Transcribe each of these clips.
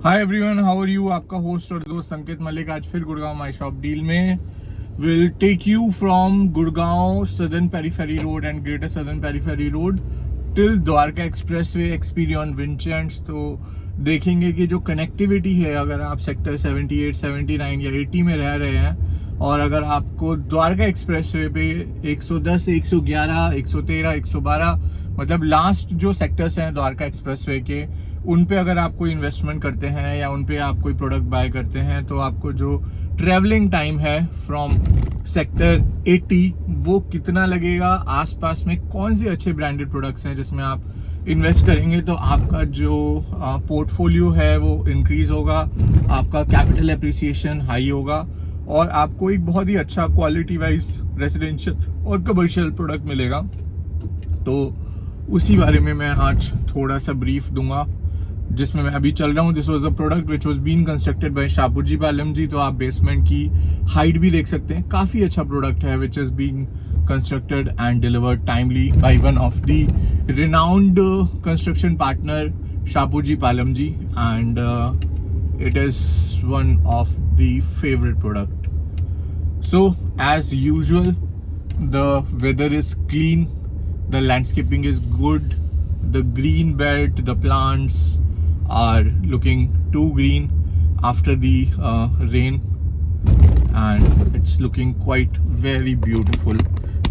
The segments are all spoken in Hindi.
Hi everyone, how are you. आपका होस्ट और दोस्त संकेत मलिक आज फिर गुड़गांव माई शॉप डील में will take you from Gurgaon southern periphery road and greater southern periphery road till Dwarka expressway experience विंचेंट्स। तो देखेंगे कि जो कनेक्टिविटी है, अगर आप सेक्टर 78, 79 या 80 में रह रहे हैं और अगर आपको द्वारका एक्सप्रेसवे पे 110, 111, 113, 112 मतलब लास्ट जो सेक्टर्स हैं द्वारका एक्सप्रेसवे के, उन पे अगर आप कोई इन्वेस्टमेंट करते हैं या उन पे आप कोई प्रोडक्ट बाय करते हैं तो आपको जो ट्रैवलिंग टाइम है फ्रॉम सेक्टर 80 वो कितना लगेगा, आसपास में कौन से अच्छे ब्रांडेड प्रोडक्ट्स हैं जिसमें आप इन्वेस्ट करेंगे तो आपका जो पोर्टफोलियो है वो इंक्रीज होगा, आपका कैपिटल एप्रिसिएशन हाई होगा और आपको एक बहुत ही अच्छा क्वालिटी वाइज रेजिडेंशियल और कमर्शियल प्रोडक्ट मिलेगा। तो उसी बारे में मैं आज थोड़ा सा ब्रीफ दूंगा जिसमें मैं अभी चल रहा हूँ। This was a product which was being constructed by Shahpur Palam ji. तो आप बेसमेंट की हाइट भी देख सकते हैं, काफ़ी अच्छा प्रोडक्ट है which is being constructed and delivered timely by one of the renowned construction partner Shapoor Palam ji and it is one of the favorite product. So as usual, the weather is clean, the landscaping is good, the green belt, the plants are looking too green after the rain and it's looking quite very beautiful.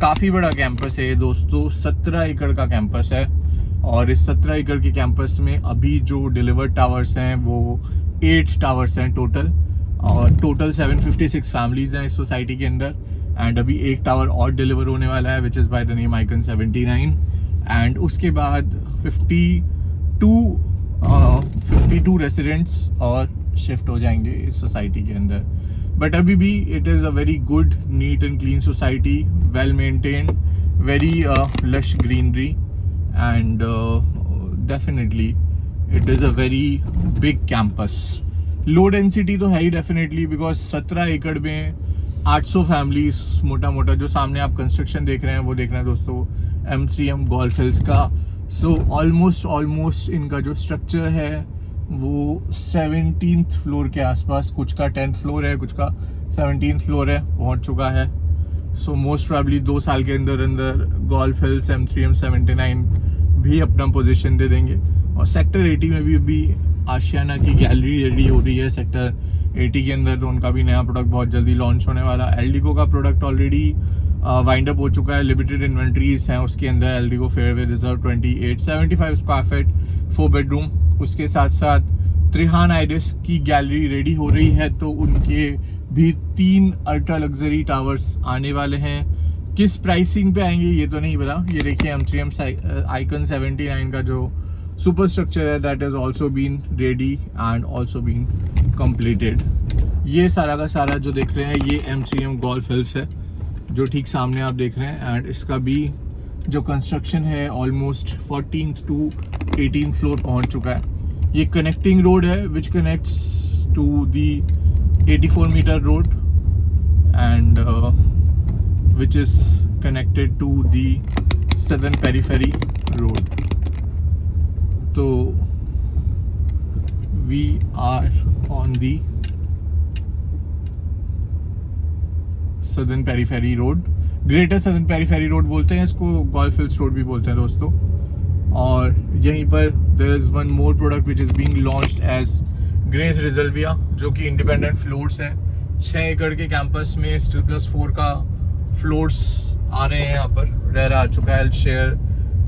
काफ़ी बड़ा कैंपस है दोस्तों, 17 एकड़ का कैंपस है और इस 17 एकड़ के कैंपस में अभी जो डिलीवर्ड टावर्स हैं वो 8 टावर्स हैं टोटल और टोटल 756 फैमिलीज हैं इस सोसाइटी के अंदर एंड अभी एक टावर और डिलीवर होने वाला है which is by the name icon 79 and उसके बाद 52 रेसिडेंट्स और शिफ्ट हो जाएंगे इस सोसाइटी के अंदर। बट अभी भी it is a very good neat and clean society, well maintained, very lush greenery and definitely it is a very big campus. Low density तो है ही डेफिनेटली बिकॉज 17 एकड़ में 800 फैमिलीज मोटा मोटा जो सामने आप कंस्ट्रक्शन देख रहे हैं वो देख रहे हैं दोस्तों M3M गोल्फ हिल्स का। सो ऑलमोस्ट इनका जो स्ट्रक्चर है वो 17th फ्लोर के आसपास, कुछ का 10th फ्लोर है, कुछ का 17th फ्लोर है, पहुंच चुका है। सो मोस्ट प्रॉब्ली 2 साल के अंदर गोल्फ हिल्स M3M 79 भी अपना पोजीशन दे देंगे और सेक्टर 80 में भी अभी आशियाना की गैलरी रेडी हो रही है सेक्टर 80 के अंदर, तो उनका भी नया प्रोडक्ट बहुत जल्दी लॉन्च होने वाला है। एल्डिको का प्रोडक्ट ऑलरेडी वाइंड अप हो चुका है, लिमिटेड इन्वेंट्रीज हैं उसके अंदर। Eldeco fairway reserve 2875 square feet 4 bedroom, उसके साथ साथ त्रिहान आइरिस की गैलरी रेडी हो रही है तो उनके भी 3 अल्ट्रा लग्जरी टावर्स आने वाले हैं। किस प्राइसिंग पे आएंगे ये तो नहीं पता। ये देखिए M3M आइकन 79 का जो सुपर स्ट्रक्चर है that is also been ready and also been completed. ये सारा का सारा जो देख रहे हैं ये M3M गोल्फ हिल्स है जो ठीक सामने आप देख रहे हैं एंड इसका भी जो कंस्ट्रक्शन है almost 14th to 18th floor पहुंच चुका है। ये कनेक्टिंग रोड है which connects to the 84 meter road and which is connected to the southern periphery road. तो we are on the southern periphery road, greater southern periphery road बोलते हैं इसको, गोल्फ हिल्स रोड भी बोलते हैं दोस्तों। और यहीं पर there is one more product which is being launched as grace रिजल्विया जो कि इंडिपेंडेंट फ्लोर्स हैं। 6 एकड़ के कैंपस में स्टिल प्लस 4 का फ्लोर्स आ रहे हैं यहाँ पर, रेरा आ चुका है। I'll share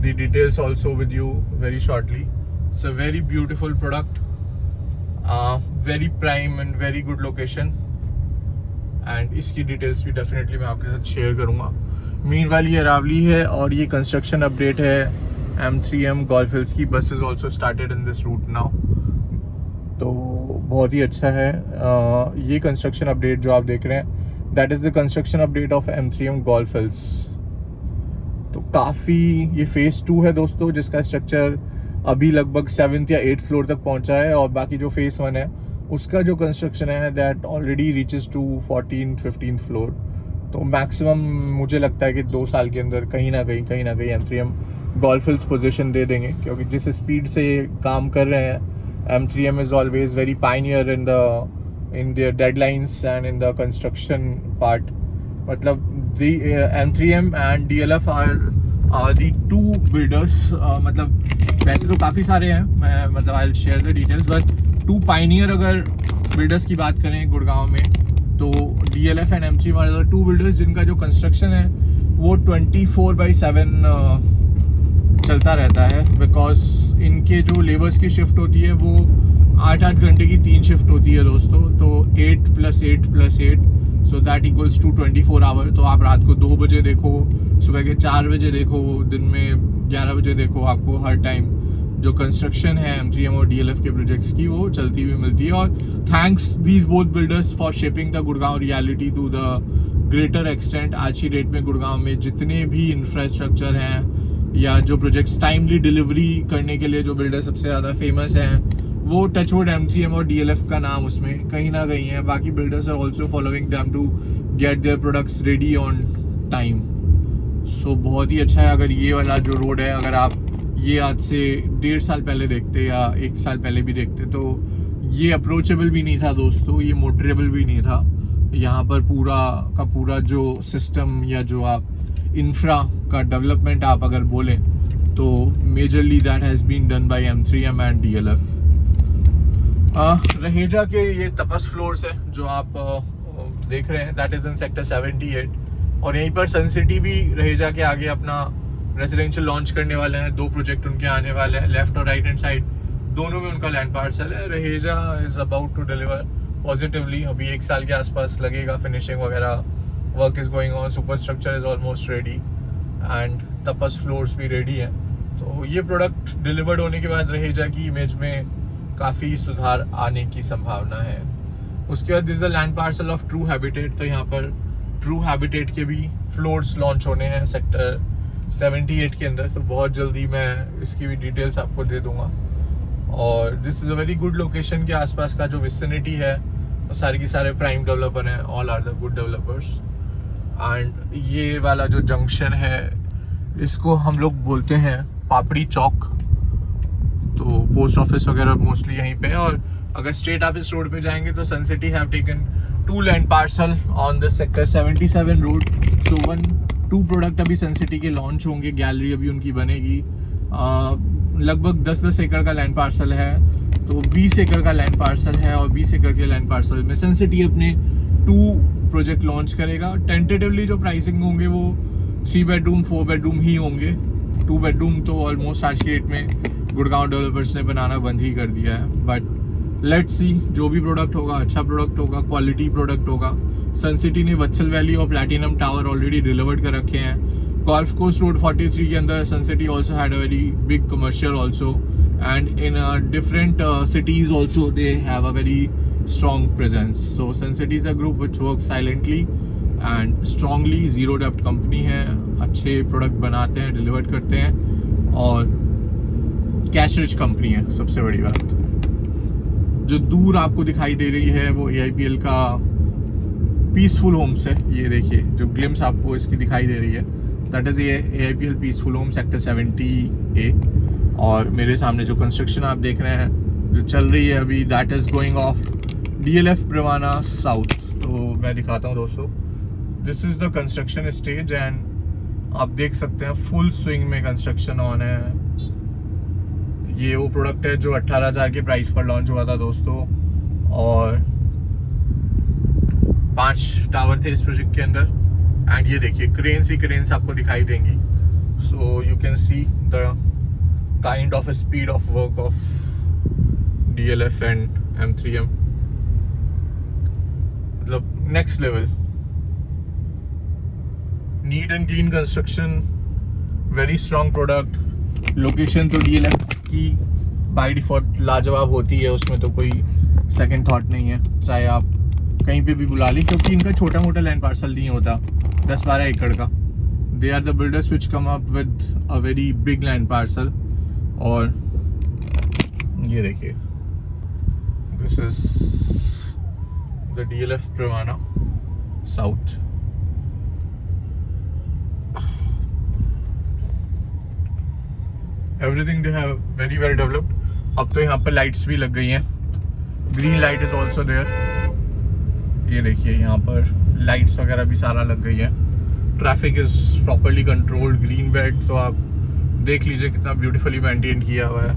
the details also with you very shortly. It's a very beautiful product, very prime and very good location and इसकी डिटेल्स भी डेफिनेटली मैं आपके साथ शेयर करूँगा। मीनवाइल ये अरावली है और ये कंस्ट्रक्शन अपडेट है M3M गोल्फ हिल्स की। Bus is also started in this route now, तो बहुत ही अच्छा है। ये कंस्ट्रक्शन अपडेट जो आप देख रहे हैं that is the construction update of M3M golf hills. तो काफ़ी ये फेज़ 2 है दोस्तों जिसका स्ट्रक्चर अभी लगभग 7th या 8th फ्लोर तक पहुंचा है और बाकी जो फेज़ 1 है उसका जो कंस्ट्रक्शन है that already reaches to 14th 15th floor. तो मैक्सिमम मुझे लगता है कि 2 साल के अंदर कहीं ना कहीं M3M गोल्फ हिल्स पोजीशन दे देंगे क्योंकि जिस स्पीड से ये काम कर रहे हैं M3M is always very pioneer in their deadlines and in the construction part. मतलब the M3M and DLF are the two builders. मतलब वैसे तो काफ़ी सारे हैं, मैं मतलब I'll share the details, but two pioneer अगर बिल्डर्स की बात करें गुड़गांव में, तो DLF and M3M are the two builders जिनका जो कंस्ट्रक्शन है वो 24/7 चलता रहता है, बिकॉज इनके जो लेबर्स की शिफ्ट होती है वो 8-8 घंटे की 3 शिफ्ट होती है दोस्तों. तो 8 + 8 + 8 so that equals to 24 hour. तो आप रात को 2 बजे देखो, सुबह के 4 बजे देखो, दिन में 11 बजे देखो, आपको हर टाइम जो कंस्ट्रक्शन है M3M और DLF के प्रोजेक्ट्स की वो चलती हुई मिलती है. और thanks these both builders for shaping the Gurgaon reality to the greater extent. आज की डेट में गुड़गांव में जितने भी इंफ्रास्ट्रक्चर हैं या जो प्रोजेक्ट्स टाइमली डिलीवरी करने के लिए जो बिल्डर सबसे ज़्यादा फेमस हैं, वो टचवुड M3M और DLF का नाम उसमें कहीं ना कहीं है. बाकी builders are also following them to get their products ready on time. So बहुत ही अच्छा है. अगर ये वाला जो रोड है, अगर आप ये आज से 1.5 साल पहले देखते या 1 साल पहले भी देखते, तो ये अप्रोचेबल भी नहीं था दोस्तों, ये मोटरेबल भी नहीं था. यहाँ पर पूरा का पूरा जो सिस्टम या जो आप इंफ्रा का डेवलपमेंट आप अगर बोलें, तो majorly that has been done by M3M and DLF. Raheja के ये तपस फ्लोर्स है जो आप देख रहे हैं, दैट इज़ इन सेक्टर 78. और यहीं पर सन सिटी भी रहेजा के आगे अपना रेजिडेंशियल लॉन्च करने वाले हैं. 2 प्रोजेक्ट उनके आने वाले हैं, लेफ्ट और राइट हैंड साइड दोनों में उनका लैंड पार्सल है. Raheja is about to deliver positively. अभी 1 साल के आसपास लगेगा, फिनिशिंग वगैरह work is going on, super structure is almost ready and तपस फ्लोर्स भी रेडी हैं. तो ये प्रोडक्ट डिलीवर्ड होने के बाद रहेजा की इमेज में काफ़ी सुधार आने की संभावना है. उसके बाद this the land parcel of true habitat. तो यहाँ पर ट्रू हैबिटेट के भी फ्लोर्स लॉन्च होने हैं सेक्टर 78 के अंदर. तो बहुत जल्दी मैं इसकी भी डिटेल्स आपको दे दूंगा. और this is a very good location के आसपास का जो विसिनिटी है वो सारे की सारे प्राइम डेवलपर हैं, all are the good developers. And ये वाला जो जंक्शन है इसको हम लोग बोलते हैं पापड़ी चौक. तो पोस्ट ऑफिस वगैरह मोस्टली यहीं पे है. और अगर स्ट्रेट आप इस रोड पे जाएंगे तो Sun City have taken 2 land parcel on the sector 77 road. So 2 product अभी सन सिटी के लॉन्च होंगे, गैलरी अभी उनकी बनेगी. लगभग 10-10 एकड़ का लैंड पार्सल है, तो 20 एकड़ का लैंड पार्सल है. और 20 एकड़ के लैंड पार्सल में सन सिटी अपने 2 प्रोजेक्ट लॉन्च करेगा. टेंटेटिवली जो प्राइसिंग होंगे वो 3 बेडरूम 4 बेडरूम ही होंगे. 2 बेडरूम तो ऑलमोस्ट आज की डेट में गुड़गांव डेवलपर्स ने बनाना बंद ही कर दिया है. बट लेट्स सी, जो भी प्रोडक्ट होगा अच्छा प्रोडक्ट होगा, क्वालिटी प्रोडक्ट होगा. सन सिटी ने वत्सल वैली और प्लैटिनम टावर ऑलरेडी डिलीवर्ड कर रखे हैं. गोल्फ कोस्ट रोड 43 के अंदर Sun City also had a very big commercial also, and in different cities also they have a very strong presence. So Sun City is a group which works silently and strongly. zero debt company है, अच्छे प्रोडक्ट बनाते हैं, डिलीवर करते हैं, और कैश रिच कंपनी है. सबसे बड़ी बात जो दूर आपको दिखाई दे रही है वो AIPL का पीसफुल होम्स है. ये देखिए जो ग्लिम्स आपको इसकी दिखाई दे रही है, that is AIPL peaceful home sector 70A. और मेरे सामने जो कंस्ट्रक्शन आप देख रहे हैं जो चल रही है अभी, that is going of DLF Privana south. तो मैं दिखाता हूँ दोस्तों, this is the construction stage and आप देख सकते हैं फुल स्विंग में कंस्ट्रक्शन ऑन है. ये वो प्रोडक्ट है जो 18,000 के प्राइस पर लॉन्च हुआ था दोस्तों, और 5 टावर थे इस प्रोजेक्ट के अंदर. एंड ये देखिए क्रेन्स आपको दिखाई देंगी. So you can see the kind of speed of work of DLF and M3M. मतलब next level, neat and clean construction, very strong product. Location तो DLF की बाय डिफॉल्ट लाजवाब होती है, उसमें तो कोई सेकंड थॉट नहीं है, चाहे आप कहीं पे भी बुला ली, क्योंकि इनका छोटा मोटा लैंड पार्सल नहीं होता 10-12 एकड़ का. They are the builders which come up with a very big land parcel. और ये देखिए this is the DLF Privana south. Everything they have very well developed. अब तो यहाँ पर लाइट्स भी लग गई हैं, green light is also there. ये देखिए यहाँ पर लाइट्स वगैरह भी सारा लग गई है, traffic is properly controlled, green belt तो आप देख लीजिए कितना ब्यूटीफुली मेंटेन किया हुआ है।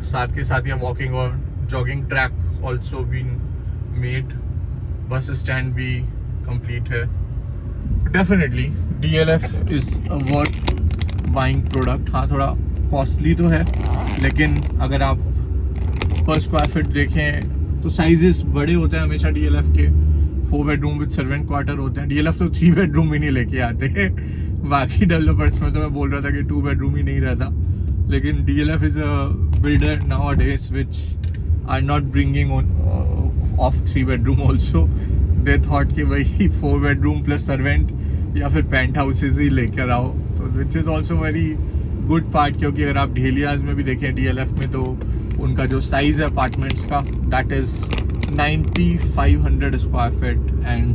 साथ के साथ यहाँ वॉकिंग और jogging track also been made, bus stand भी कंप्लीट है। Definitely DLF is a worth buying product. हाँ थोड़ा कॉस्टली तो है, लेकिन अगर आप पर स्क्वायर फीट देखें तो साइजेस बड़े होते हैं हमेशा DLF के। 4 बेडरूम विद सर्वेंट क्वार्टर होते हैं, DLF तो 3 बेडरूम भी नहीं लेके आते बाकी डेवलपर्स में तो मैं बोल रहा था कि 2 बेडरूम ही नहीं रहता, लेकिन DLF is a builder now days which are not bringing of 3 bedroom also. They thought कि वही 4 बेडरूम प्लस सर्वेंट या फिर पेंट हाउसेज ही लेकर आओ, तो which is also very good part. क्योंकि अगर आप ढेलियाज में भी देखें DLF में तो उनका जो साइज़ है अपार्टमेंट्स का that is 9500 square feet and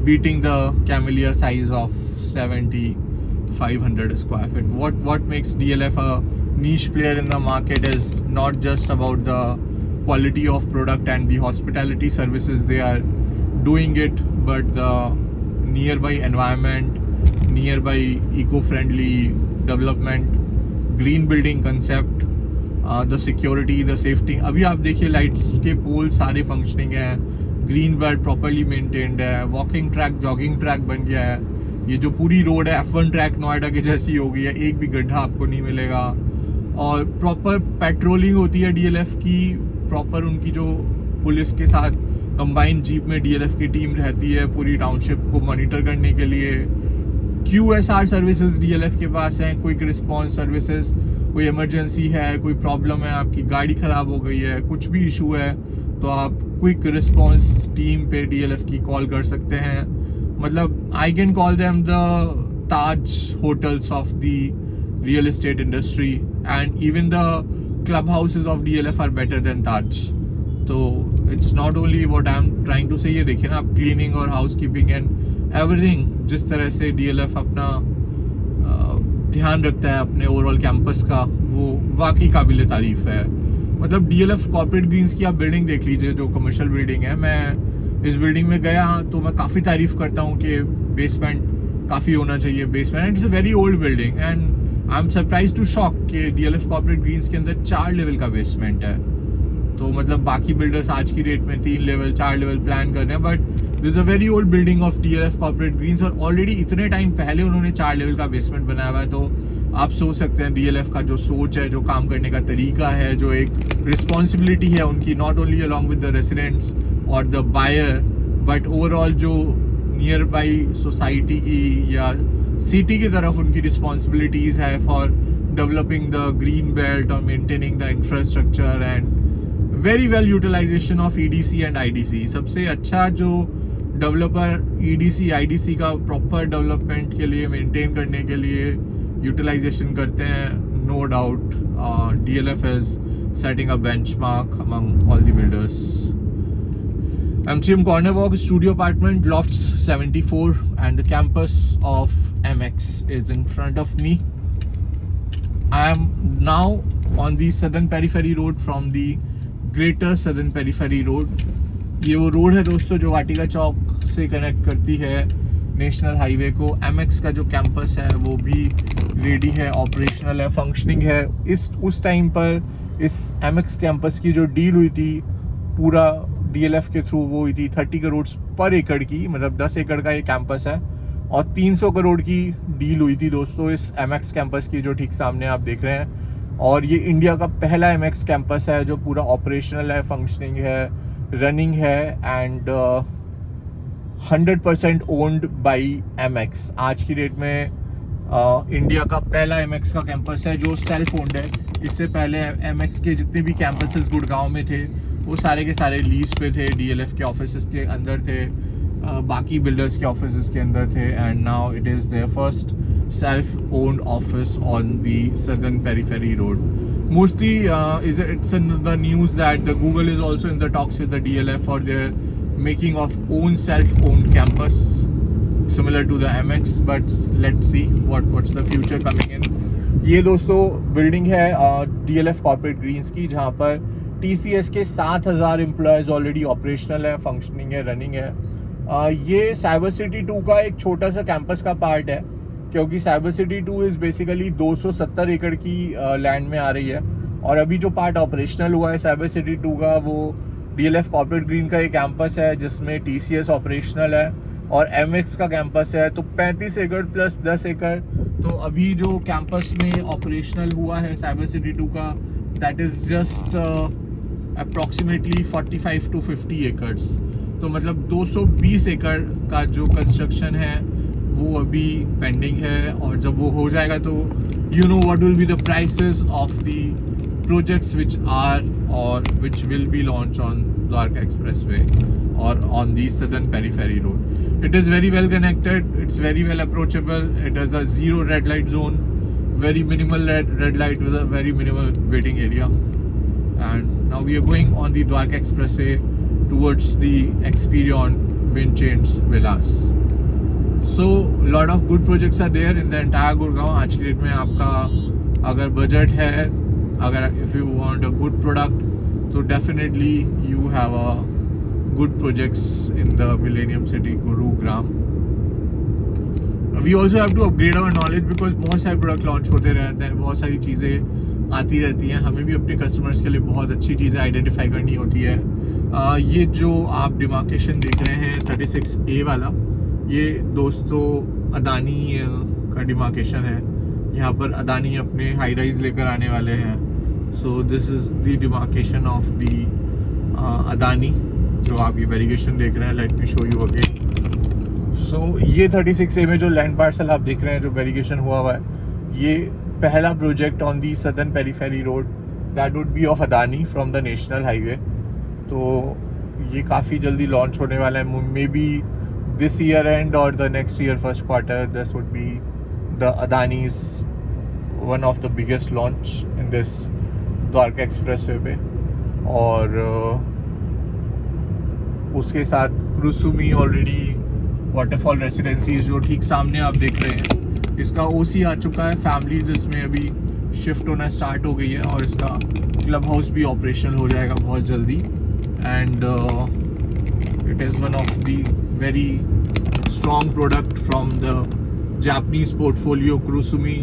beating the Camellia size of 7500 square feet. What makes DLF a niche player in the market is not just about the quality of product and the hospitality services they are doing it, but the nearby environment, nearby eco-friendly development, green building concept, the security, the safety. अभी आप देखिए लाइट्स के पोल सारे फंक्शनिंग हैं, ग्रीन बेल्ट प्रॉपरली मेंटेन्ड है, वॉकिंग ट्रैक जॉगिंग ट्रैक बन गया है, ये जो पूरी रोड है F1 ट्रैक नोएडा की जैसी हो गई है, एक भी गड्ढा आपको नहीं मिलेगा, और प्रॉपर पेट्रोलिंग होती है DLF की, प्रॉपर उनकी जो पुलिस के साथ कंबाइंड जीप में DLF की टीम रहती है पूरी टाउनशिप को मॉनिटर करने के लिए। QSR सर्विसेज DLF के पास हैं, क्विक रिस्पॉन्स सर्विसेज, कोई इमरजेंसी है, कोई प्रॉब्लम है, आपकी गाड़ी ख़राब हो गई है, कुछ भी इशू है तो आप क्विक रिस्पॉन्स टीम पे DLF की कॉल कर सकते हैं। मतलब I can call them the Taj hotels of the real estate industry, and even the club houses of DLF are better than Taj. तो it's not only what I am trying to say, ये देखिए ना आप, क्लीनिंग और हाउस कीपिंग एंड एवरीथिंग, जिस तरह से DLF अपना ध्यान रखता है अपने ओवरऑल कैंपस का, वो वाकई काबिल तारीफ है। मतलब DLF कॉर्पोरेट ग्रीन्स की आप बिल्डिंग देख लीजिए, जो कमर्शियल बिल्डिंग है, मैं इस बिल्डिंग में गया तो मैं काफ़ी तारीफ करता हूँ कि बेसमेंट काफ़ी होना चाहिए, basement, and it's a very old building, and I am surprise to shock कि DLF कॉर्पोरेट ग्रीन्स के अंदर 4 लेवल का बेसमेंट है। तो मतलब बाकी बिल्डर्स आज की डेट में 3 लेवल 4 लेवल प्लान कर रहे हैं, but this is a very old building of DLF corporate greens, और ऑलरेडी इतने टाइम पहले उन्होंने 4 लेवल का बेसमेंट बनाया हुआ है। तो आप सोच सकते हैं DLF का जो सोच है, जो काम करने का तरीका है, जो एक रिस्पॉन्सिबिलिटी है उनकी, not only along with the residents और द बायर, बट ओवरऑल जो नियर बाई सोसाइटी की या सिटी की तरफ उनकी रिस्पॉन्सिबिलिटीज़ है for developing the green belt और maintaining the infrastructure and very well utilization of EDC and IDC। सबसे अच्छा जो डेवलपर EDC IDC का प्रॉपर डेवलपमेंट के लिए, मेंटेन करने के लिए यूटिलाइजेशन करते हैं, no doubt DLF is setting a benchmark among all the builders. MTM Corner Walk studio apartment, lofts 74, and the campus of MX is in front of me. I am now on the Southern Periphery Road from the Greater Southern Periphery Road. ये वो रोड है दोस्तों जो वाटिका चौक से कनेक्ट करती है नेशनल हाईवे को। MX का जो कैंपस है वो भी रेडी है, ऑपरेशनल है, फंक्शनिंग है। उस टाइम पर इस MX कैंपस की जो डील हुई थी पूरा DLF के थ्रू, वो हुई थी 30 करोड़ पर एकड़ की, मतलब 10 एकड़ का ये कैंपस है, और 300 करोड़ की डील हुई थी दोस्तों इस MX कैंपस की, जो ठीक सामने आप देख रहे हैं। और ये इंडिया का पहला MX कैंपस है जो पूरा ऑपरेशनल है, फंक्शनिंग है, रनिंग है, एंड 100% ओन्ड बाई MX। आज की डेट में इंडिया का पहला MX का कैंपस है जो सेल्फ ओन्ड है। इससे पहले MX के जितने भी कैंपसेस गुड़गांव में थे वो सारे के सारे लीज पे थे, DLF के ऑफिसेस के अंदर थे, बाकी बिल्डर्स के ऑफिसेस के अंदर थे, and now it is there first self owned office on the southern periphery road. Mostly it's in the news that the Google is also in the talks with the DLF for their making of own self-owned campus similar to the MX, but let's see what's the future coming in. ये दोस्तों बिल्डिंग है DLF कॉर्पोरेट ग्रीन्स की, जहाँ पर TCS के 7,000 एम्प्लॉयज़ ऑलरेडी ऑपरेशनल है, फंक्शनिंग है, रनिंग है। ये साइबर सिटी 2 का एक छोटा सा कैंपस का पार्ट है, क्योंकि साइबर सिटी 2 इज़ बेसिकली 270 एकड़ की लैंड में आ रही है। और अभी जो पार्ट ऑपरेशनल हुआ है साइबर सिटी 2 का, वो DLF कॉर्पोरेट ग्रीन का एक कैंपस है जिसमें TCS ऑपरेशनल है और MX का कैंपस है। तो 35 एकड़ प्लस 10 एकड़, तो अभी जो कैंपस में ऑपरेशनल हुआ है साइबर सिटी 2 का, that is just approximately 45 to 50 एकड़्स। तो मतलब 220 एकड़ का जो कंस्ट्रक्शन है वो अभी पेंडिंग है, और जब वो हो जाएगा तो you know what will be the prices of the projects which are or which will be launched on Dwarka Expressway or on the Southern Periphery Road. It is very well connected, it's very well approachable, it has a zero red light zone, very minimal red light with a very minimal waiting area. And now we are going on the Dwarka Expressway towards the Experion Wind Chains Villas. So lot of good projects are there in the entire Gurgaon. आज की डेट में आपका अगर बजट है, अगर if you want a good product, तो definitely you have a good projects in the Millennium City, Gurugram. We also have to upgrade our knowledge because बहुत सारे प्रोडक्ट लॉन्च होते रहते हैं, बहुत सारी चीज़ें आती रहती हैं, हमें भी अपने कस्टमर्स के लिए बहुत अच्छी चीज़ें आइडेंटिफाई करनी होती है। ये जो आप डिमार्केशन देख रहे हैं 36A वाला, ये दोस्तों अदानी का डिमार्केशन है। यहाँ पर अदानी अपने हाई राइज लेकर आने वाले हैं। So this is the demarcation of the Adani, जो आप ये वेरिगेशन देख रहे हैं। Let me show you again. So ये 36A में जो लैंड पार्सल आप देख रहे हैं, जो वेरिगेशन हुआ है, ये पहला project on the southern periphery road, that would be of Adani from the national highway. तो ये काफ़ी जल्दी लॉन्च होने वाला है, maybe this year end और the next year first quarter. This would be the Adani's one of the biggest launch in this Dwarka expressway पे। और उसके साथ क्रुसुमी ऑलरेडी वाटरफॉल रेसिडेंसीज जो ठीक सामने आप देख रहे हैं, इसका OC आ चुका है। फैमिलीज इसमें अभी शिफ्ट होना स्टार्ट हो गई है और इसका क्लब हाउस भी ऑपरेशनल हो जाएगा बहुत जल्दी। And it is one of the very strong product from the Japanese portfolio Krisumi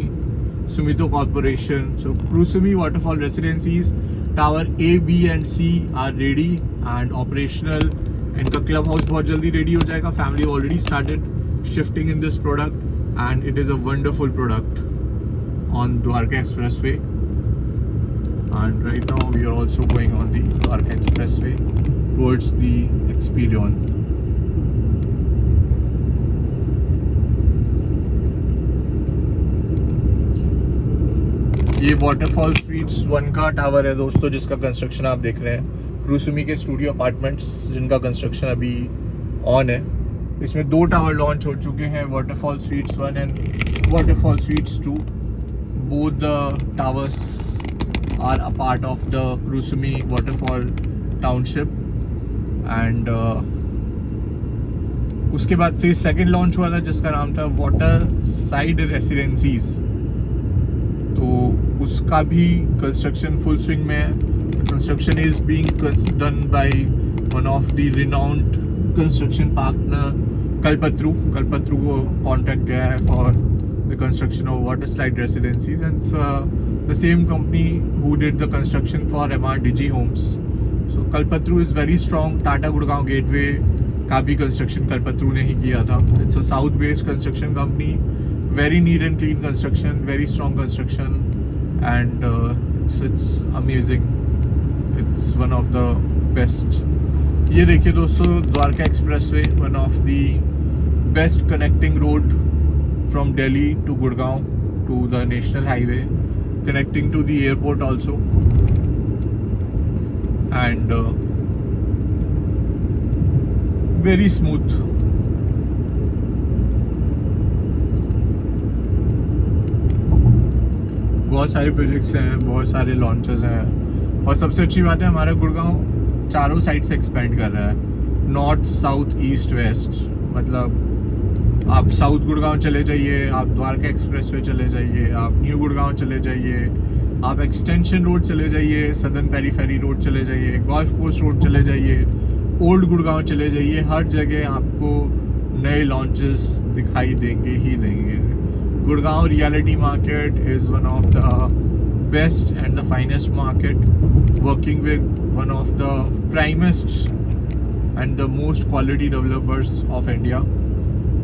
Sumitomo Corporation. So Krusumi Waterfall Residencies Tower A, B and C are ready and operational. इनका क्लब हाउस बहुत जल्दी रेडी हो जाएगा। Family already started shifting in this product and it is a wonderful product on Dwarka expressway. And right now we are also going on the Dwarka expressway towards the Experion. ये वाटरफॉल स्वीट्स 1 का टावर है दोस्तों, जिसका कंस्ट्रक्शन आप देख रहे हैं। क्रुसुमी के स्टूडियो अपार्टमेंट्स जिनका कंस्ट्रक्शन अभी ऑन है। इसमें 2 टावर लॉन्च हो चुके हैं, वाटरफॉल स्वीट्स 1 एंड waterfall suites 2। Both the towers are a part of the Krisumi waterfall township. एंड उसके बाद फिर सेकेंड लॉन्च हुआ था जिसका नाम था वाटर साइड रेसिडेंसीज। तो उसका भी कंस्ट्रक्शन फुल स्विंग में है। Construction is being done by one of the renowned construction partner Kalpataru को कॉन्टैक्ट गया है for the construction of water slide residencies and the same company who did the construction for MRDG homes. So Kalpataru is very strong. Tata Gurgaon gateway का भी कंस्ट्रक्शन कल्पत्रु ने ही किया था। It's a south based construction company, very neat and clean construction, very strong construction, and it's amazing. It's one of the best. ये देखिए दोस्तों, Dwarka expressway, one of the best connecting road from Delhi to Gurgaon to the national highway, connecting to the airport also, and very smooth. बहुत सारे प्रोजेक्ट्स हैं, बहुत सारे लॉन्चेस हैं, और सबसे अच्छी बात है हमारा गुड़गांव चारों साइड से एक्सपेंड कर रहा है, नॉर्थ साउथ ईस्ट वेस्ट। मतलब आप साउथ गुड़गांव चले जाइए, आप द्वारका एक्सप्रेसवे चले जाइए, आप न्यू गुड़गांव चले जाइए, आप एक्सटेंशन रोड चले जाइए, सदर्न पेरीफेरी रोड चले जाइए, गोल्फ कोर्स रोड चले जाइए, ओल्ड गुड़गांव चले जाइए, हर जगह आपको नए लॉन्चेस दिखाई देंगे ही देंगे। Gurgaon reality market is one of the best and the finest market, working with one of the प्राइमेस्ट and the most quality developers of India,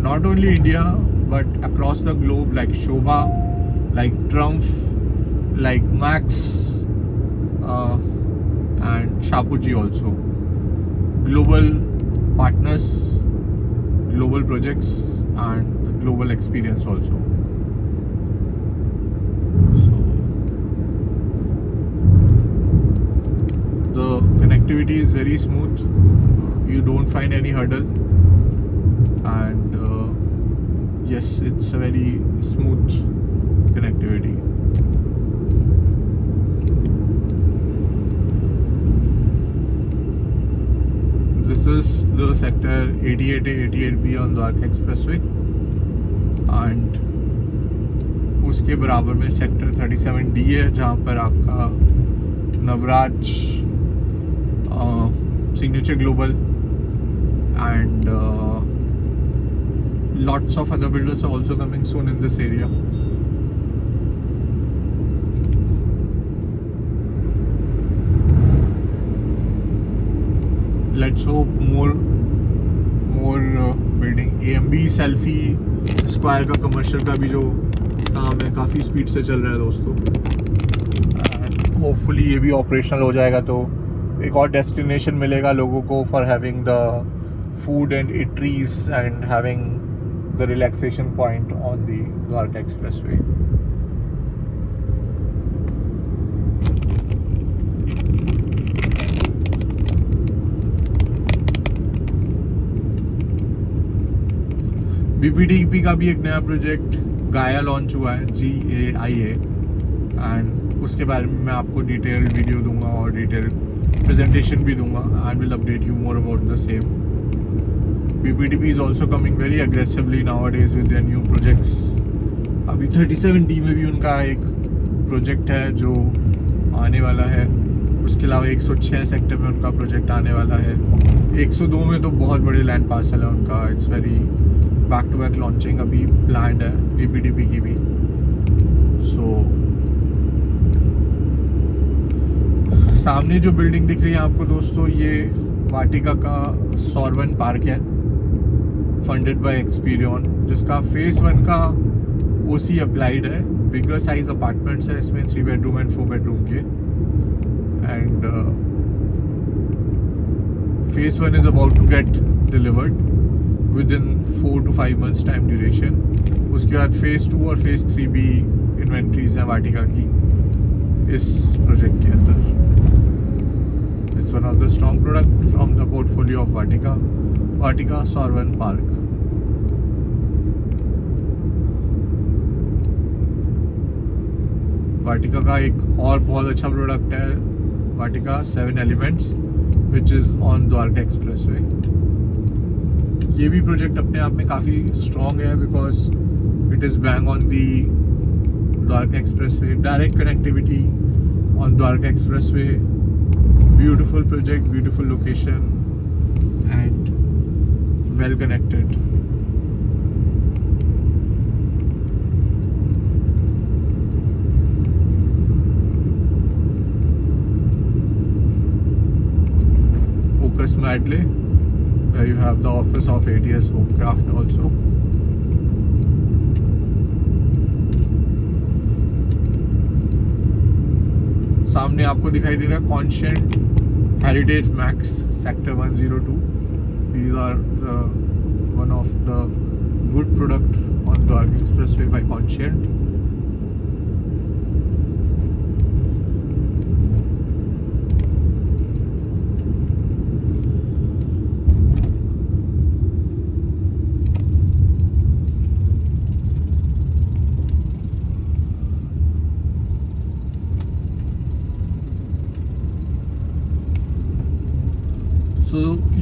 not only India but across the globe, like Shobha, like Trump, like Max, and Shapuji also. Global partners, global projects and global experience also. So the connectivity is very smooth. You don't find any hurdle, and yes, it's a very smooth connectivity. This is the sector 88A 88B on Dwarka Expressway, and उसके बराबर में सेक्टर 37D है, जहाँ पर आपका Navraj, signature global and lots of other builders are also coming soon in this area. Let's hope more building. AMB selfie square का कमर्शियल का भी जो काम है काफ़ी स्पीड से चल रहा है दोस्तों, होपफुली ये भी ऑपरेशनल हो जाएगा तो एक और डेस्टिनेशन मिलेगा लोगों को for having the food and eateries and having the relaxation point on the Dwarka Expressway. BPDP का भी एक नया प्रोजेक्ट गाया लॉन्च हुआ है, GAIA, एंड उसके बारे में मैं आपको डिटेल वीडियो दूंगा और डिटेल प्रेजेंटेशन भी दूंगा and will update you more about the same. BPDP is also coming very aggressively nowadays with their new projects. अभी 37D में भी उनका एक प्रोजेक्ट है जो आने वाला है, उसके अलावा 106 सेक्टर में उनका प्रोजेक्ट आने वाला है, 102 में तो बहुत बड़े लैंड पार्सल है उनका. It's very back to back launching अभी प्लान्ड है BPDP की भी. सो सामने जो बिल्डिंग दिख रही है आपको दोस्तों, ये वाटिका का सॉरवन पार्क है, फंडेड बाय एक्सपीरियन, जिसका फेज 1 का OC अप्लाइड है. बिगर साइज अपार्टमेंट्स है इसमें, 3 बेडरूम एंड 4 बेडरूम के, and phase 1 is about to get delivered within 4 to 5 months time duration. उसके बाद फेज 2 और फेज 3 भी इन्वेंट्रीज हैं वाटिका की इस प्रोजेक्ट के अंदर. It's one of the strong product from the portfolio of Vatika Sorvan Park. Vatika का एक और बहुत अच्छा प्रोडक्ट है, Vatika 7 Elements, which is on Dwarka Expressway. ये भी प्रोजेक्ट अपने आप में काफ़ी स्ट्रॉन्ग है because it is bang on the Dwarka Expressway, direct connectivity on Dwarka Expressway. Beautiful project, beautiful location and well connected. Focus Madley, where you have the office of ATS Homecraft also. सामने आपको दिखाई दे रहा है conscient heritage max sector 102. These are one of the good product on Dwarka Expressway by Conscient.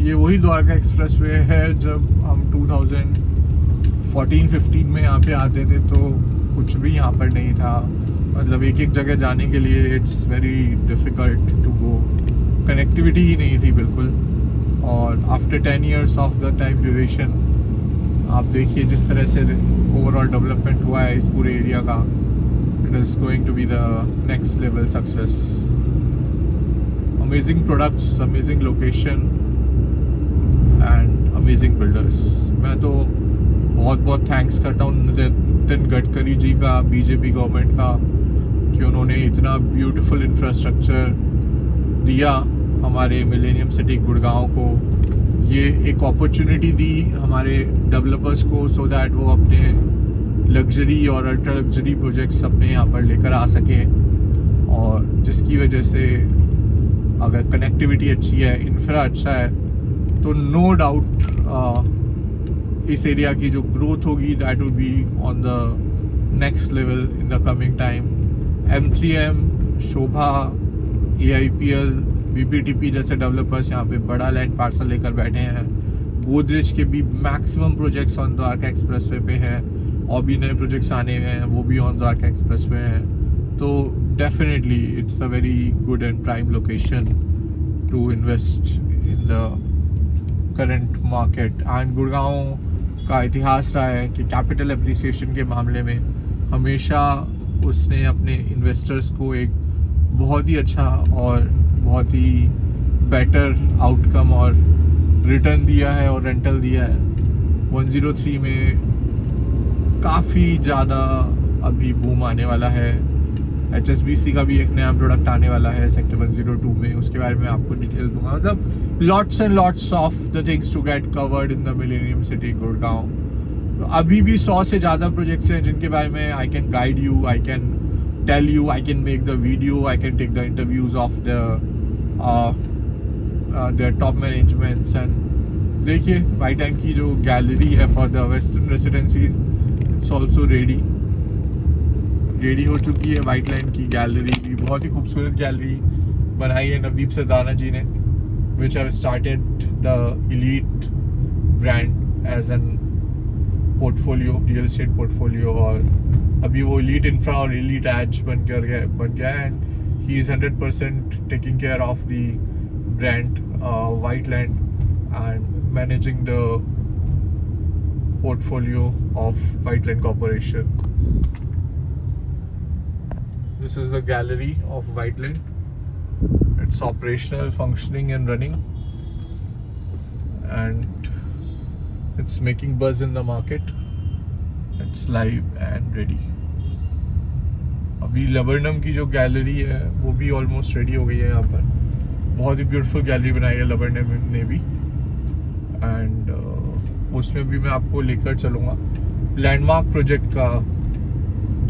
ये वही द्वारका एक्सप्रेसवे है जब हम 2014 14-15 में यहाँ पे आते थे तो कुछ भी यहाँ पर नहीं था, मतलब एक एक जगह जाने के लिए it's very difficult to go, connectivity ही नहीं थी बिल्कुल। और after 10 years of the time duration आप देखिए जिस तरह से ओवरऑल डेवलपमेंट हुआ है इस पूरे एरिया का, it is going to be the next level success. Amazing products, amazing location and amazing builders. मैं तो बहुत बहुत थैंक्स करता हूँ नितिन गडकरी जी का, बीजेपी गवर्नमेंट का, कि उन्होंने इतना ब्यूटीफुल इंफ्रास्ट्रक्चर दिया हमारे मिलेनियम सिटी गुड़गांव को। ये एक अपॉर्चुनिटी दी हमारे डेवलपर्स को सो दैट वो अपने लग्जरी और अल्ट्रा लग्जरी प्रोजेक्ट्स अपने यहाँ पर लेकर आ सकें, और जिसकी वजह से अगर कनेक्टिविटी अच्छी है, इंफ्रा अच्छा है, तो नो डाउट इस एरिया की जो ग्रोथ होगी that will be on the next level in the coming time. M3M, Shobha, AIPL, BPTP जैसे डेवलपर्स यहाँ पे बड़ा लैंड पार्सल लेकर बैठे हैं। गोदरेज के भी maximum projects on Dwarka expressway पे हैं, और भी नए प्रोजेक्ट्स आने हुए हैं, वो भी ऑन द्वारका एक्सप्रेसवे हैं। तो definitely it's a very good and prime location to invest in the current market. And Gurgaon का इतिहास रहा है कि कैपिटल एप्रिसिएशन के मामले में हमेशा उसने अपने इन्वेस्टर्स को एक बहुत ही अच्छा और बहुत ही बेटर आउटकम और रिटर्न दिया है और रेंटल दिया है। 103 में काफ़ी ज़्यादा अभी बूम आने वाला है। HSBC का भी एक नया प्रोडक्ट आने वाला है सेक्टर 102 में, उसके बारे में आपको डिटेल दूंगा। मतलब lots and lots of the things to get covered in the millennium city Gurgaon. तो अभी भी 100 से ज़्यादा प्रोजेक्ट्स हैं जिनके बारे में I can guide you, I can tell you, I can make the video, I can take the interviews of the top managements. And देखिए वाइट लाइन की जो गैलरी है for the western residency, it's also ready हो चुकी है। वाइट लाइन की गैलरी भी बहुत ही खूबसूरत गैलरी बनाई है नवदीप सरदाना जी ने, which have started the elite brand as an portfolio, real estate portfolio, और अभी वो एलीट इंफ्रा और एलीट एज बन गया है। And he is 100% taking care of the brand white land and managing the portfolio of white land corporation. This is the gallery of Whiteland. It's operational, functioning and running, and it's making buzz in the market. It's live and ready. अभी लबरनम की जो गैलरी है वो भी ऑलमोस्ट रेडी हो गई है। यहाँ पर बहुत ही ब्यूटीफुल गैलरी बनाई है लबरनम ने भी, एंड उसमें भी मैं आपको लेकर चलूँगा। लैंडमार्क प्रोजेक्ट का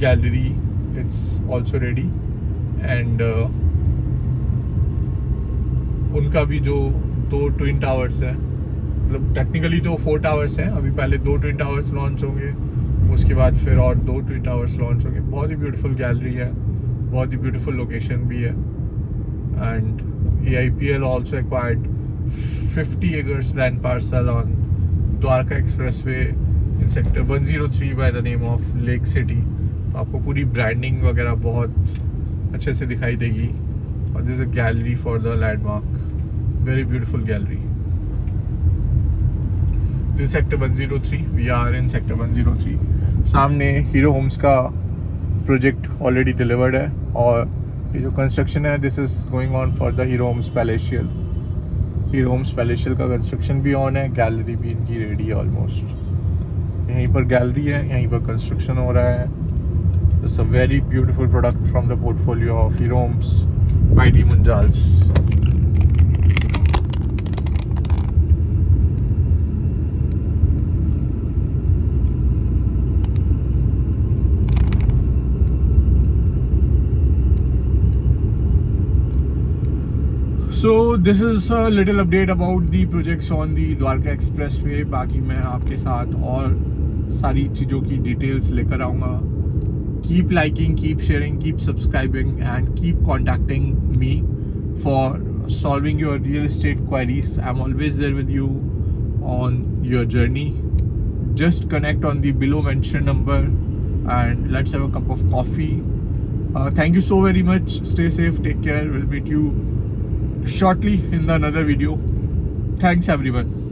gallery it's also ready, and उनका भी जो 2 ट्विन टावर्स हैं, मतलब टेक्निकली तो 4 टावर्स हैं, अभी पहले 2 ट्विन टावर्स लॉन्च होंगे, उसके बाद फिर और 2 ट्विन टावर्स लॉन्च होंगे। बहुत ही ब्यूटीफुल गैलरी है, बहुत ही ब्यूटीफुल लोकेशन भी है। And AIPL also acquired 50 acres land parcel on Dwarka Expressway in sector 103 by the name of Lake City। आपको पूरी ब्रांडिंग वगैरह बहुत अच्छे से दिखाई देगी। और this is a gallery for the landmark, very beautiful gallery. This sector 103, we are in sector 103। सामने हीरो होम्स का प्रोजेक्ट ऑलरेडी डिलीवर्ड है, और ये जो कंस्ट्रक्शन है this is going on for the Hero homes palatial. Hero homes palatial का कंस्ट्रक्शन भी ऑन है, गैलरी भी इनकी रेडी है ऑलमोस्ट। यहीं पर गैलरी है, यहीं पर कंस्ट्रक्शन हो रहा है। It's a very beautiful product from the portfolio of Hero Homes by D. Munjals. So this is a little update about the projects on the Dwarka Expressway. बाकी मैं आपके साथ और सारी चीज़ों की डिटेल्स लेकर आऊँगा। Keep liking, keep sharing, keep subscribing, and keep contacting me for solving your real estate queries. I'm always there with you on your journey. just connect on the below mentioned number and let's have a cup of coffee. Thank you so very much. Stay safe, take care. We'll meet you shortly in another video. Thanks everyone.